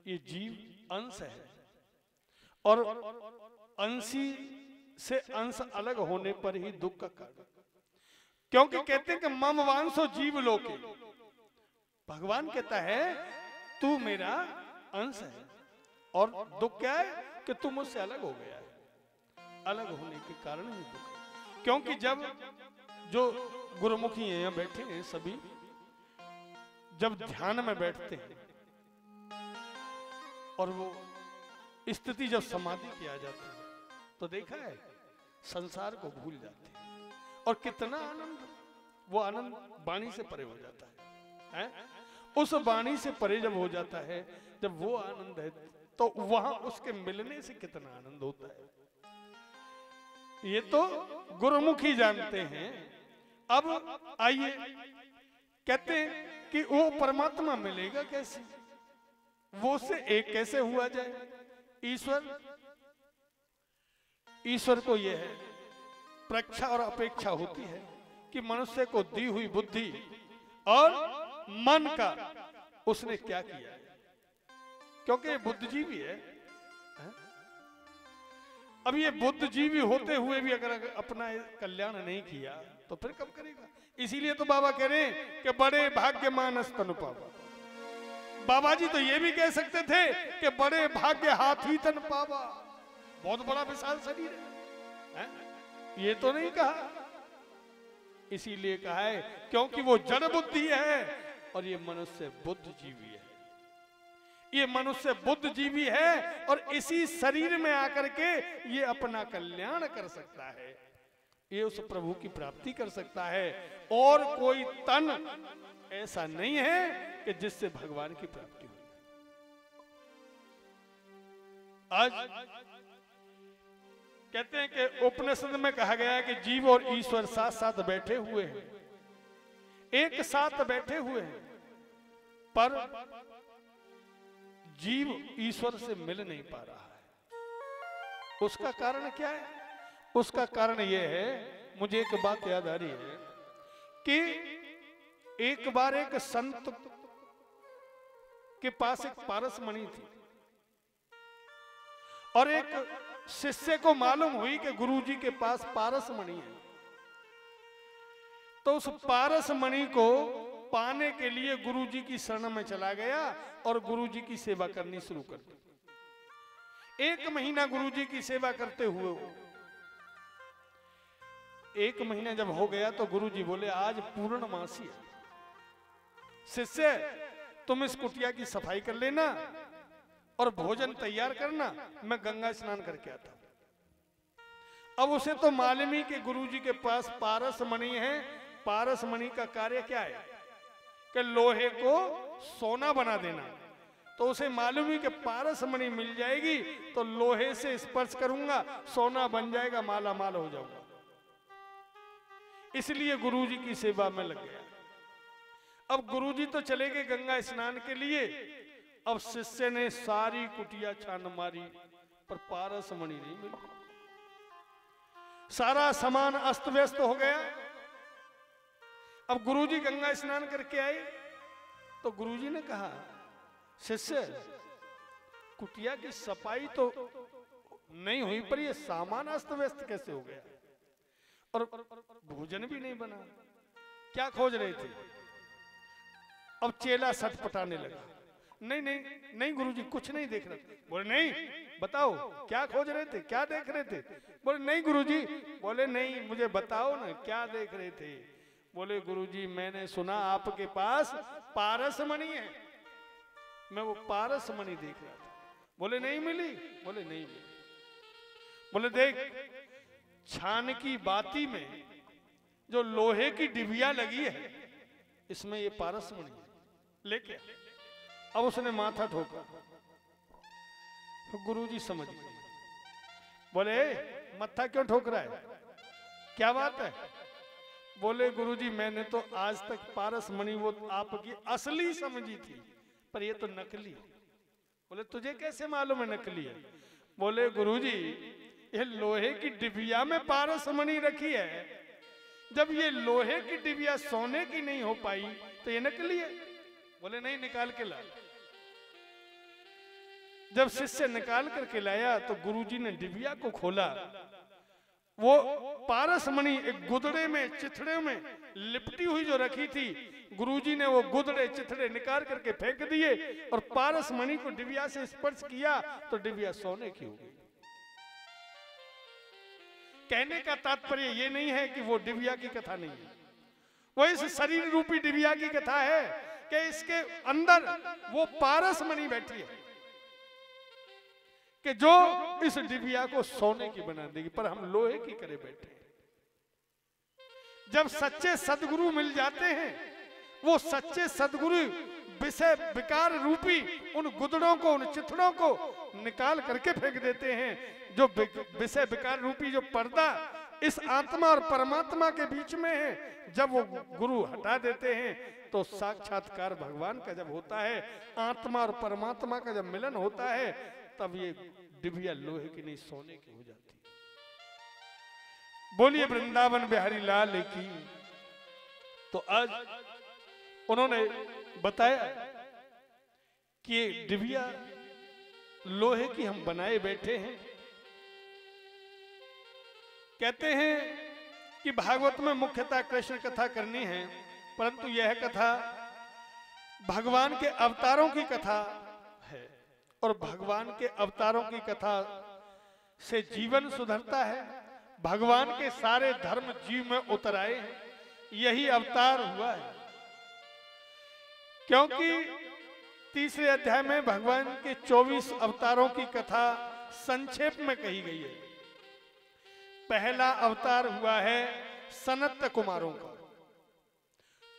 ये जीव अंश है, और अंशी से अंश अलग होने पर ही दुख का कारण। क्योंकि कहते हैं कि मम वांसो जीव लोके, भगवान कहता है तू मेरा अंश है, और दुख क्या है कि तू मुझसे अलग हो गया है। अलग होने के कारण ही दुख है। क्योंकि जब जो गुरुमुखी हैं यहाँ बैठे हैं सभी, जब ध्यान में बैठते हैं और वो स्थिति जब समाधि की आ जाती है, तो देखा है संसार को भूल जाते हैं, और कितना आनंद, वो आनंद वाणी से परे हो जाता है, उस वाणी से परे जब हो जाता है, जब वो आनंद है, तो वहां उसके मिलने से कितना आनंद होता है, ये तो गुरुमुखी जानते हैं। अब आइए, कहते हैं कि वो परमात्मा मिलेगा कैसे, वो से एक कैसे हुआ जाए। ईश्वर को यह है परीक्षा और अपेक्षा होती है कि मनुष्य को दी हुई बुद्धि और मन का उसने क्या किया है, क्योंकि बुद्धिजीवी है। अब ये बुद्धिजीवी होते हुए भी अगर अपना कल्याण नहीं किया तो फिर कब करेगा। इसीलिए तो बाबा कह रहे हैं कि बड़े भाग्यमान स्तन पावा। बाबा जी तो ये भी कह सकते थे कि बड़े भाग्य हाथी तन पावा, बहुत बड़ा विशाल शरीर है, ये तो नहीं कहा। इसीलिए कहा है क्योंकि वो जड़ बुद्धि है और ये मनुष्य बुद्धिजीवी है। ये मनुष्य बुद्धिजीवी है और इसी शरीर में आकर के ये अपना कल्याण कर सकता है, ये उस प्रभु की प्राप्ति कर सकता है। और कोई तन ऐसा नहीं है कि जिससे भगवान की प्राप्ति हो। आज कहते हैं कि उपनिषद में कहा गया है कि जीव और ईश्वर साथ साथ बैठे हुए हैं, एक साथ बैठे हुए हैं, पर जीव ईश्वर से मिल नहीं पा रहा है। उसका कारण क्या है? उसका कारण यह है, मुझे एक बात याद आ रही है कि एक बार एक संत के पास एक पारस मणि थी, और एक शिष्य को मालूम हुई कि गुरुजी के पास पारस मणि है। तो उस पारस मणि को पाने के लिए गुरुजी की शरण में चला गया और गुरुजी की सेवा करनी शुरू कर दी। 1 महीना गुरुजी की सेवा करते हुए, 1 महीना जब हो गया तो गुरुजी बोले आज पूर्णमासी है, शिष्य तुम इस कुटिया की सफाई कर लेना और भोजन तैयार करना, मैं गंगा स्नान करके आता हूं। अब उसे तो मालूम ही कि गुरुजी के पास पारस मणि है। पारस मणि का कार्य क्या है कि लोहे को सोना बना देना। तो उसे मालूम ही कि पारस मणि मिल जाएगी तो लोहे से स्पर्श करूंगा, सोना बन जाएगा, माला माल हो जाऊंगा। इसलिए गुरुजी की सेवा में लग गया। अब गुरुजी तो चले गए गंगा स्नान के लिए। अब शिष्य ने सारी कुटिया छान मारी पर पारस मणि नहीं मिली। सारा सामान अस्त व्यस्त हो गया। अब गुरुजी गंगा स्नान करके आए तो गुरुजी ने कहा, शिष्य कुटिया की सफाई तो नहीं हुई पर ये सामान अस्त व्यस्त कैसे हो गया, और भोजन भी नहीं बना, क्या खोज रहे थे? अब चेला सटपटाने लगा, नहीं नहीं नहीं गुरुजी कुछ नहीं देख रहे थे। बोले नहीं, बताओ क्या खोज रहे थे, क्या देख रहे थे? बोले नहीं गुरुजी। बोले नहीं, मुझे बताओ ना क्या देख रहे थे। बोले गुरुजी मैंने सुना आपके पास पारस मणि है, मैं वो पारस मणि देख रहा था। बोले नहीं मिली। बोले नहीं मिली। बोले देख, छान की बाती में जो लोहे की डिबिया लगी है इसमें ये पारस मणि है, लेके। अब उसने माथा ठोका तो गुरुजी समझ गए। बोले मत्था क्यों ठोक रहा है, क्या बात है? बोले गुरुजी मैंने तो आज तक पारस मणि वो आपकी असली समझी थी, पर ये तो नकली है। बोले तुझे कैसे मालूम है नकली है? बोले गुरुजी ये लोहे की डिबिया में पारस मणि रखी है, जब ये लोहे की डिबिया सोने की नहीं हो पाई तो ये नकली है। बोले नहीं, निकाल के ला। जब शिष्य निकाल करके लाया तो गुरुजी ने डिबिया को खोला। वो पारस मणि एक गुदड़े में, चिथड़े में लिपटी हुई जो रखी थी, गुरुजी ने वो गुदड़े चिथड़े निकाल करके फेंक दिए और पारस मणि को डिबिया से स्पर्श किया तो डिबिया सोने की हो गई। कहने का तात्पर्य ये नहीं है कि वो डिबिया की कथा नहीं है, वो इस शरीर रूपी डिबिया की कथा है कि इसके अंदर वो पारस मणि बैठी है कि जो इस डिबिया को सोने की बना देगी, पर हम लोहे की करे बैठे हैं। जब सच्चे सदगुरु मिल जाते हैं, वो सच्चे सदगुरु विषय विकार रूपी उन गुदड़ों को, उन चिथड़ों को निकाल करके फेंक देते हैं। जो विषय विकार रूपी जो पर्दा इस आत्मा और परमात्मा के बीच में है, जब वो गुरु हटा देते हैं तो साक्षात्कार भगवान का जब होता है, आत्मा और परमात्मा का जब मिलन होता है, तब ये डिबिया लोहे की नहीं सोने की हो जाती। बोलिए वृंदावन बिहारी लाल की। तो आज उन्होंने बताया कि डिबिया लोहे की हम बनाए बैठे हैं। कहते हैं कि भागवत में मुख्यतः कृष्ण कथा करनी है, परंतु यह कथा भगवान के अवतारों की कथा है और भगवान के अवतारों की कथा से जीवन सुधरता है। भगवान के सारे धर्म जीव में उतर आए हैं, यही अवतार हुआ है। क्योंकि तीसरे अध्याय में भगवान के 24 अवतारों की कथा संक्षेप में कही गई है। पहला अवतार हुआ है सनत कुमारों का।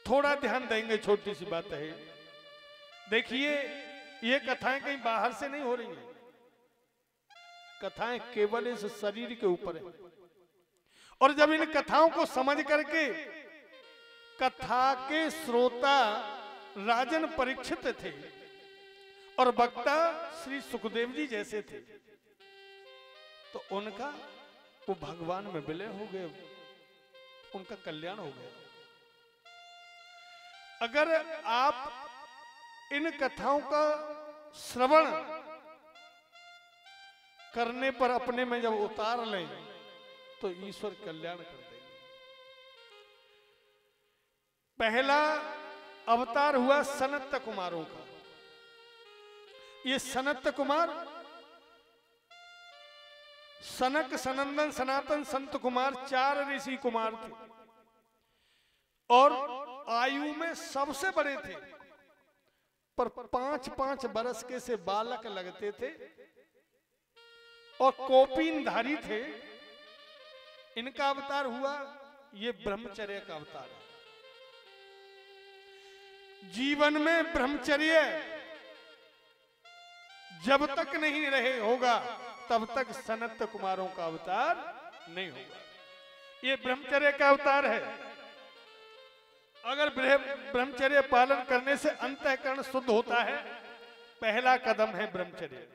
थोड़ा ध्यान देंगे, छोटी सी बात है। देखिए, ये कथाएं कहीं बाहर से नहीं हो रही हैं, कथाएं केवल इस शरीर के ऊपर है। और जब इन कथाओं को समझ करके कथा के श्रोता राजन परीक्षित थे और वक्ता श्री सुखदेव जी जैसे थे, तो उनका वो भगवान में विलय हो गए, उनका कल्याण हो गया। अगर आप इन कथाओं का श्रवण करने पर अपने में जब उतार लें तो ईश्वर कल्याण कर देंगे। पहला अवतार हुआ सनत कुमारों का। ये सनत कुमार सनक, सनंदन, सनातन, संत कुमार 4 ऋषि कुमार थे और आयु में सबसे बड़े थे, पर 5-5 बरस के से बालक लगते थे और कौपीनधारी थे। इनका अवतार हुआ, ये ब्रह्मचर्य का अवतार है। जीवन में ब्रह्मचर्य जब तक नहीं रहे होगा तब तक सनत कुमारों का अवतार नहीं होगा। ये ब्रह्मचर्य का अवतार है। अगर ब्रह्मचर्य पालन करने से अंतःकरण शुद्ध होता है, पहला कदम है ब्रह्मचर्य।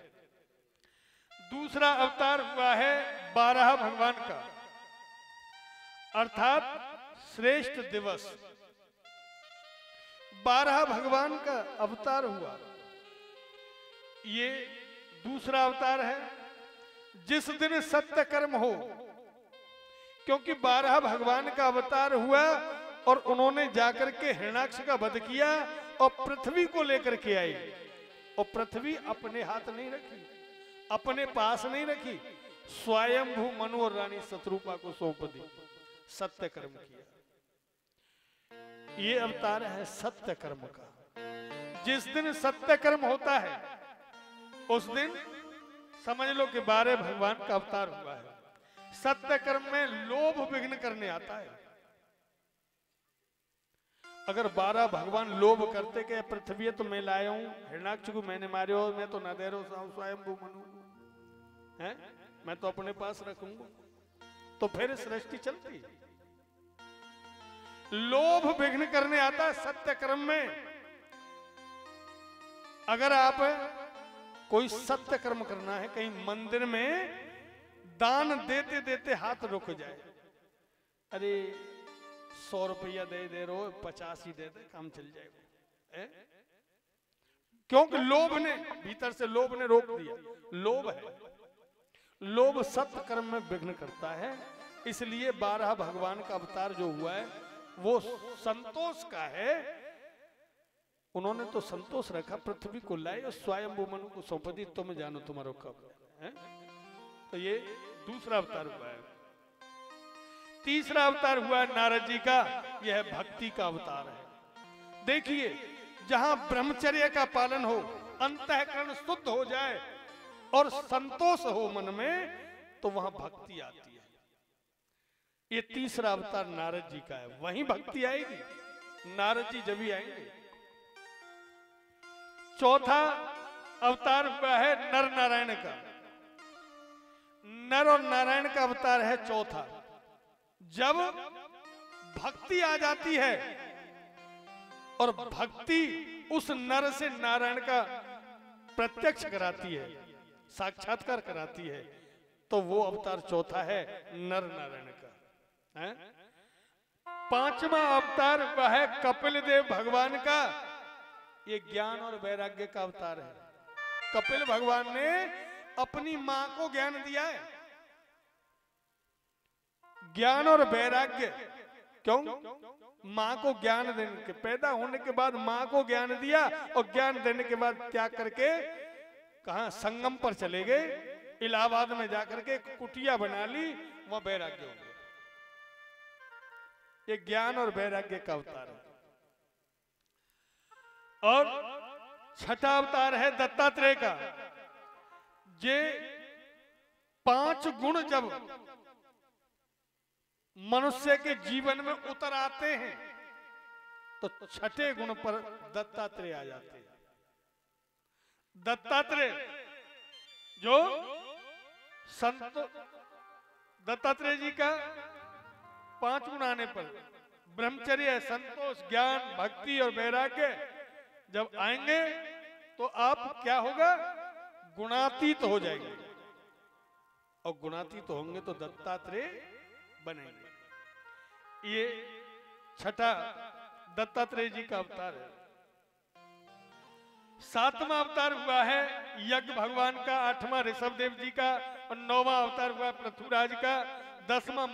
दूसरा अवतार हुआ है 12 भगवान का, अर्थात श्रेष्ठ दिवस। 12 भगवान का अवतार हुआ, ये दूसरा अवतार है। जिस दिन सत्य कर्म हो, क्योंकि 12 भगवान का अवतार हुआ और उन्होंने जाकर के हिरण्याक्ष का वध किया और पृथ्वी को लेकर के आई। और पृथ्वी अपने हाथ नहीं रखी, अपने पास नहीं रखी, स्वयंभू मनु और रानी शत्रुपा को सौंप दी, सत्य कर्म किया। ये अवतार है सत्य कर्म का। जिस दिन सत्य कर्म होता है उस दिन समझ लो कि 12 भगवान का अवतार हुआ है। सत्य कर्म में लोभ विघ्न करने आता है। अगर 12 भगवान लोभ करते कि पृथ्वी तो मैं लाया हूं, हिरण्याक्ष को मैंने मारे हो, मैं तो न दे रहा हूं स्वयंभू मनु है, मैं तो अपने पास रखूंगा, तो फिर सृष्टि चलती। लोभ विघ्न करने आता है सत्य कर्म में। अगर आप कोई सत्य कर्म करना है, कहीं मंदिर में दान देते देते हाथ रुक जाए, अरे 100 रुपया दे रहे हो, 50 ही दे दे, काम चल जाएगा। क्योंकि लोभ ने, भीतर से लोभ ने रोक दिया। लोभ है, लोभ सत्य कर्म में विघ्न करता है। इसलिए 12 भगवान का अवतार जो हुआ है वो संतोष का है। उन्होंने तो संतोष रखा, पृथ्वी को लाए और स्वयं मनु को सौंप दी, तुम जानो तुम्हारा कब है। तो ये दूसरा अवतार हुआ है। तीसरा अवतार हुआ नारद जी का, यह भक्ति का अवतार है। देखिए, जहां ब्रह्मचर्य का पालन हो, अंतःकरण शुद्ध हो जाए और संतोष हो मन में, तो वहां भक्ति आती है। ये तीसरा अवतार नारद जी का है, वहीं भक्ति आएगी। नारद जी जब ही आएंगे। चौथा अवतार हुआ है नर नारायण का। नर और नारायण का अवतार है चौथा। जब भक्ति आ जाती है और भक्ति उस नर से नारायण का प्रत्यक्ष कराती है, साक्षात्कार कराती है, तो वो अवतार चौथा है नर नारायण का है। पांचवा अवतार वह है कपिल देव भगवान का। ये ज्ञान और वैराग्य का अवतार है। कपिल भगवान ने अपनी मां को ज्ञान दिया है। ज्ञान और वैराग्य क्यों? मां को ज्ञान देने के, पैदा होने के बाद मां को ज्ञान दिया और ज्ञान देने के बाद त्याग करके कहा संगम पर चले गए, इलाहाबाद में जाकर के कुटिया बना ली, वहां वैराग्य हो गया। ये ज्ञान और वैराग्य का अवतार है। और छठा अवतार है दत्तात्रेय का। ये 5 गुण जब मनुष्य के जीवन में उतर आते हैं तो छठे गुण पर दत्तात्रेय आ जाते हैं। दत्तात्रेय जो संत, दत्तात्रेय जी का 5 गुण आने पर ब्रह्मचर्य, संतोष, ज्ञान, भक्ति और वैराग्य जब आएंगे तो आप क्या होगा? गुणातीत हो जाएंगे। और गुणातीत होंगे तो दत्तात्रेय बनेंगे। ये छठा दत्तात्रेय जी का अवतार है। 7वां अवतार हुआ है यज्ञ भगवान का, 8वां ऋषभ देव जी का और 9वां अवतार हुआ पृथ्वीराज का, 10वां